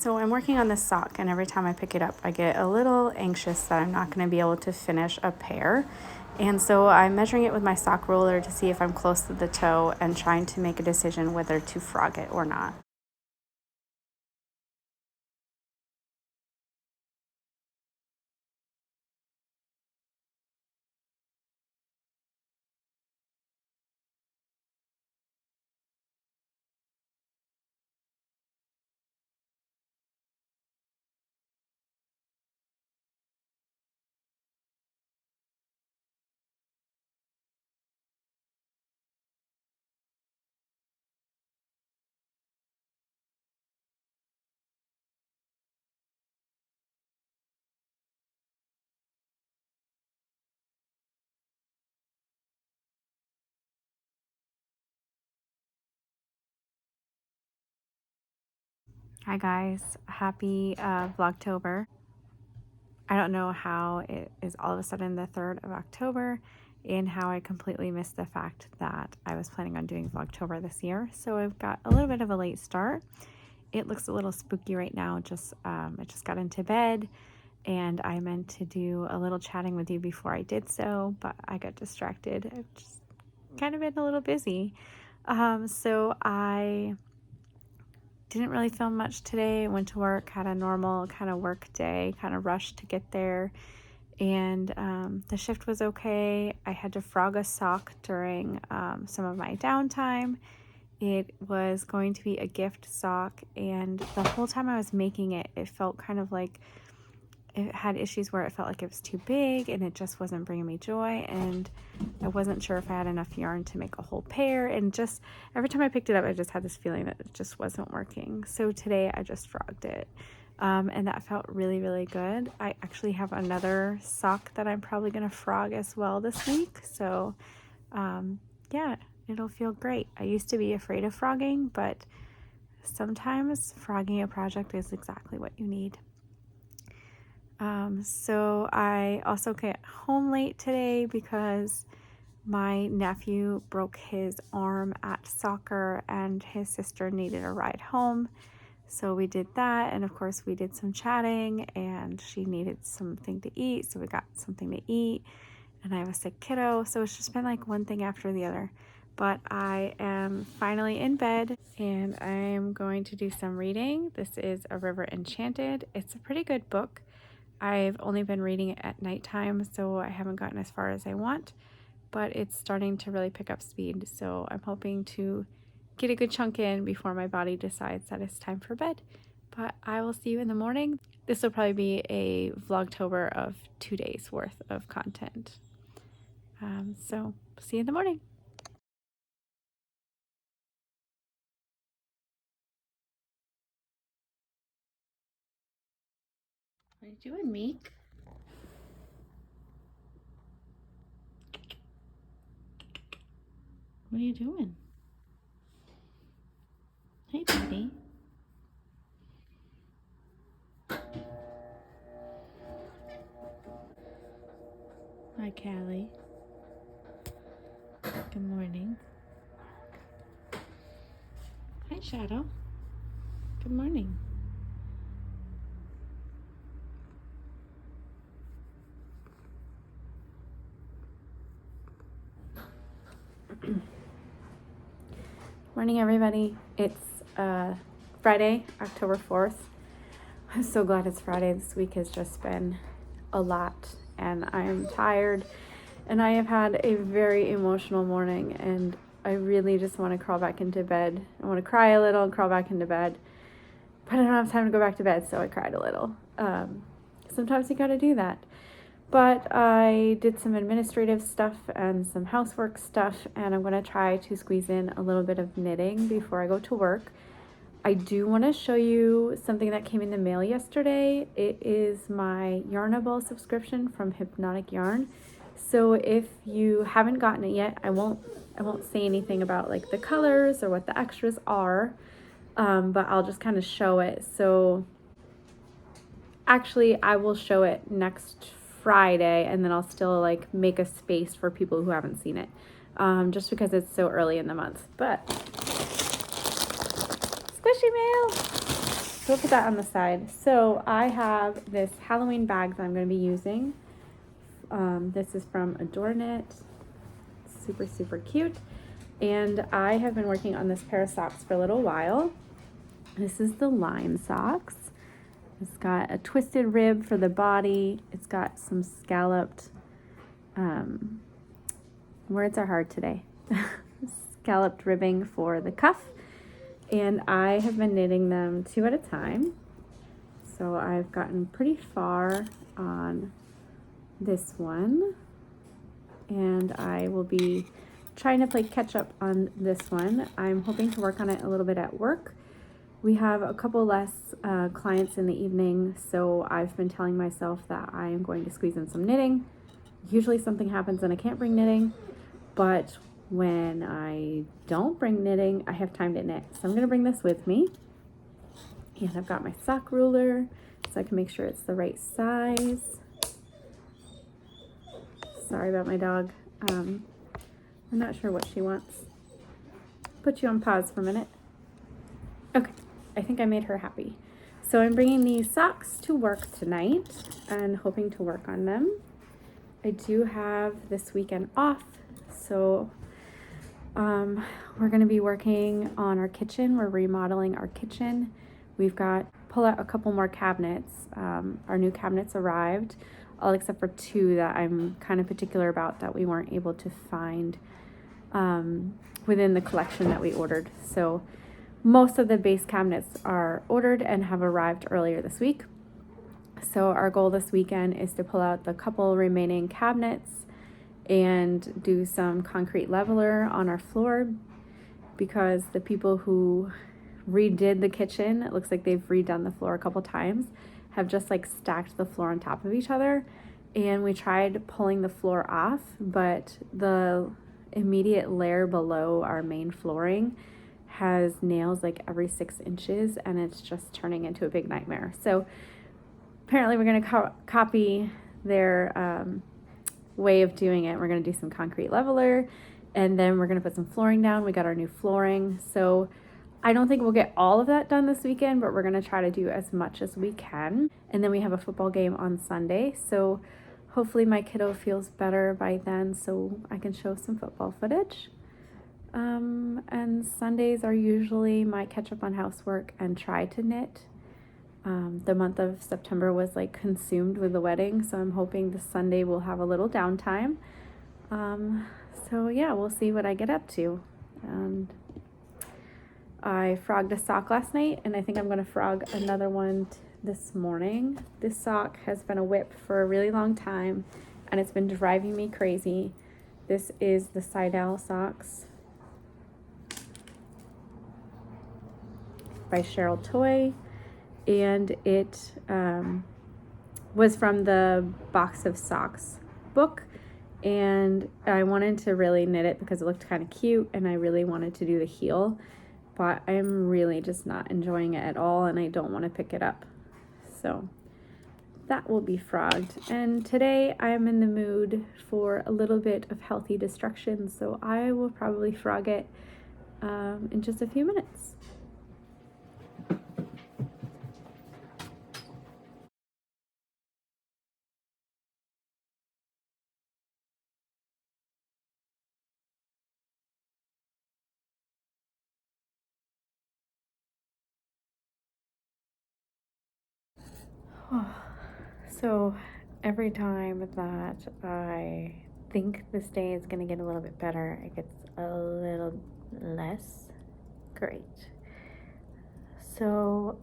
So I'm working on this sock, and every time I pick it up, I get a little anxious that I'm not going to be able to finish a pair. And so I'm measuring it with my sock ruler to see if I'm close to the toe and trying to make a decision whether to frog it or not. Hi guys, happy Vlogtober. I don't know how it is all of a sudden the 3rd of October and how I completely missed the fact that I was planning on doing Vlogtober this year. So I've got a little bit of a late start. It looks a little spooky right now. I just got into bed and I meant to do a little chatting with you before I did so, but I got distracted. I've just kind of been a little busy. So I didn't really film much today. Went to work, had a normal kind of work day, kind of rushed to get there. And the shift was okay. I had to frog a sock during some of my downtime. It was going to be a gift sock, and the whole time I was making it, it felt kind of like it had issues where it felt like it was too big and it just wasn't bringing me joy, and I wasn't sure if I had enough yarn to make a whole pair, and just every time I picked it up I just had this feeling that it just wasn't working. So today I just frogged it, and that felt really good. I actually have another sock that I'm probably gonna frog as well this week, so yeah, it'll feel great. I used to be afraid of frogging, but sometimes frogging a project is exactly what you need. So I also got home late today because my nephew broke his arm at soccer and his sister needed a ride home. So we did that, and of course we did some chatting, and she needed something to eat, so we got something to eat, and I have a sick kiddo, so it's just been like one thing after the other. But I am finally in bed and I'm going to do some reading. This is A River Enchanted. It's a pretty good book. I've only been reading it at nighttime, so I haven't gotten as far as I want, but it's starting to really pick up speed. So I'm hoping to get a good chunk in before my body decides that it's time for bed. But I will see you in the morning. This will probably be a Vlogtober of 2 days worth of content. So see you in the morning. What are you doing, Meek? What are you doing? Hey, baby. Hi, Callie. Good morning. Hi, Shadow. Good morning. Morning, everybody. It's Friday, October 4th. I'm so glad it's Friday. This week has just been a lot, and I am tired, and I have had a very emotional morning, and I really just want to crawl back into bed. I want to cry a little and crawl back into bed, but I don't have time to go back to bed, so I cried a little. Sometimes you gotta do that. But I did some administrative stuff and some housework stuff, and I'm going to try to squeeze in a little bit of knitting before I go to work. I do want to show you something that came in the mail yesterday. It is my Yarnable subscription from Hypnotic Yarn. So if you haven't gotten it yet, I won't say anything about like the colors or what the extras are, but I'll just kind of show it. So actually I will show it next Friday, and then I'll still like make a space for people who haven't seen it, just because it's so early in the month. But squishy mail. So we'll put that on the side. So I have this Halloween bag that I'm going to be using. This is from Adornit. Super, super cute. And I have been working on this pair of socks for a little while. This is the line socks. It's got a twisted rib for the body. It's got some scalloped, words are hard today. Scalloped ribbing for the cuff. And I have been knitting them 2 at a time. So I've gotten pretty far on this one. And I will be trying to play catch up on this one. I'm hoping to work on it a little bit at work. We have a couple less clients in the evening, so I've been telling myself that I am going to squeeze in some knitting. Usually something happens and I can't bring knitting, but when I don't bring knitting, I have time to knit. So I'm going to bring this with me. And I've got my sock ruler so I can make sure it's the right size. Sorry about my dog. I'm not sure what she wants. Put you on pause for a minute. Okay, I think I made her happy. So I'm bringing these socks to work tonight and hoping to work on them. I do have this weekend off, so we're going to be working on our kitchen. We're remodeling our kitchen. We've got pull out a couple more cabinets. Our new cabinets arrived, all except for 2 that I'm kind of particular about that we weren't able to find within the collection that we ordered. So most of the base cabinets are ordered and have arrived earlier this week. So our goal this weekend is to pull out the couple remaining cabinets and do some concrete leveler on our floor, because the people who redid the kitchen, it looks like they've redone the floor a couple times, have just like stacked the floor on top of each other. And we tried pulling the floor off, but the immediate layer below our main flooring has nails like every 6 inches, and it's just turning into a big nightmare. So apparently we're going to copy their way of doing it. We're going to do some concrete leveler, and then we're going to put some flooring down. We got our new flooring. So I don't think we'll get all of that done this weekend, but we're going to try to do as much as we can. And then we have a football game on Sunday. So hopefully my kiddo feels better by then so I can show some football footage. And Sundays are usually my catch up on housework and try to knit. The month of September was like consumed with the wedding, so I'm hoping this Sunday we'll have a little downtime. So yeah, we'll see what I get up to. And I frogged a sock last night, and I think I'm going to frog another one this morning. This sock has been a whip for a really long time, and it's been driving me crazy. This is the Seidel socks by Cheryl Toy, and it was from the Box of Socks book, and I wanted to really knit it because it looked kind of cute, and I really wanted to do the heel, but I'm really just not enjoying it at all, and I don't want to pick it up. So that will be frogged. And today I'm in the mood for a little bit of healthy destruction, so I will probably frog it in just a few minutes. So every time that I think this day is going to get a little bit better, it gets a little less great. So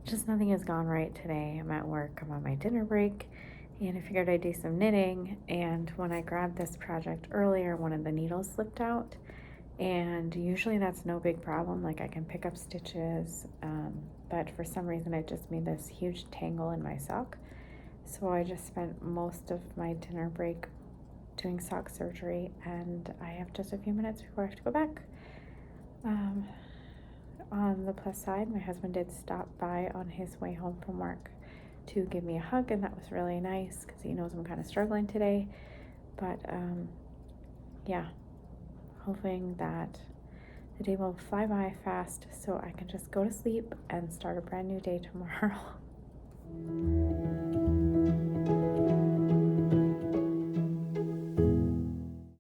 just nothing has gone right today. I'm at work, I'm on my dinner break, and I figured I'd do some knitting. And when I grabbed this project earlier, one of the needles slipped out. And usually that's no big problem, like I can pick up stitches, but for some reason it just made this huge tangle in my sock. So I just spent most of my dinner break doing sock surgery, and I have just a few minutes before I have to go back. On the plus side, my husband did stop by on his way home from work to give me a hug, and that was really nice because he knows I'm kind of struggling today. But yeah, hoping that the day will fly by fast, so I can just go to sleep and start a brand new day tomorrow.